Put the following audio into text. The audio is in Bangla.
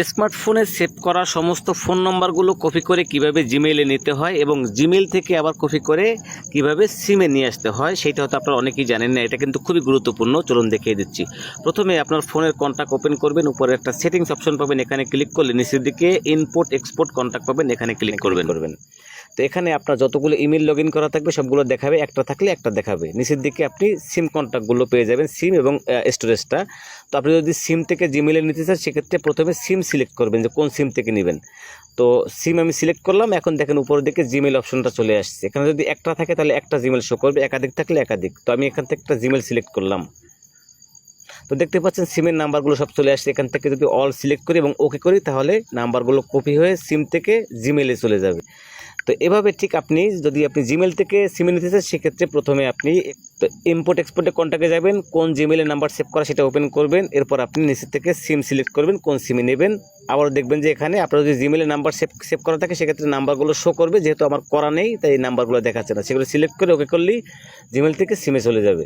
স্মার্টফোনে সেভ করা সমস্ত ফোন নম্বরগুলো কপি করে কিভাবে জিমেইলে নিতে হয় এবং জিমেইল থেকে আবার কপি করে কিভাবে সিমে নিয়ে আসতে হয় সেটা হয়তো আপনারা অনেকেই জানেন না। এটা কিন্তু খুবই গুরুত্বপূর্ণ, চলুন দেখিয়ে দিচ্ছি। প্রথমে আপনার ফোনের কন্ট্যাক্ট ওপেন করবেন, উপরে একটা সেটিংস অপশন পাবেন, এখানে ক্লিক করলে নিচের দিকে ইম্পোর্ট এক্সপোর্ট কন্ট্যাক্ট পাবেন, এখানে ক্লিক করবেন। তো এখানে আপনার যতগুলো ইমেল লগ ইন করা থাকবে সবগুলো দেখাবে, একটা থাকলে একটা দেখাবে। নিচের দিকে আপনি সিম কন্ট্যাক্টগুলো পেয়ে যাবেন, সিম এবং স্টোরেজটা। তো আপনি যদি সিম থেকে জিমেইলে নিতে চান সেক্ষেত্রে প্রথমে সিম সিলেক্ট করবেন যে কোন সিম থেকে নেবেন। তো সিম আমি সিলেক্ট করলাম, এখন দেখেন উপরের দিকে জিমেইল অপশনটা চলে আসছে। এখানে যদি একটা থাকে তাহলে একটা জিমেইল শো করবে, একাধিক থাকলে একাধিক। তো আমি এখান থেকে একটা জিমেইল সিলেক্ট করলাম। তো দেখতে পাচ্ছেন সিমের নাম্বারগুলো সব চলে আসছে। এখান থেকে যদি অল সিলেক্ট করি এবং ওকে করি তাহলে নাম্বারগুলো কপি হয়ে সিম থেকে জিমেইলে চলে যাবে। তো এভাবে ঠিক আপনি যদি জিমেইল থেকে সিমে নিতে চান সেক্ষেত্রে প্রথমে আপনি তো ইম্পোর্ট এক্সপোর্টে কন্ট্যাক্টে যাবেন, কোন জিমেইলের নাম্বার সেভ করা সেটা ওপেন করবেন, এরপর আপনি নিচের থেকে সিম সিলেক্ট করবেন কোন সিমে নেবেন। আবার দেখবেন যে এখানে আপনার যদি জিমেইলের নাম্বার সেভ করা থাকে সেক্ষেত্রে নাম্বারগুলো শো করবে, যেহেতু আমার করা নেই তাই এই নাম্বারগুলো দেখাচ্ছে না। সেগুলো সিলেক্ট করে ওকে করলেই জিমেইল থেকে সিমে চলে যাবে।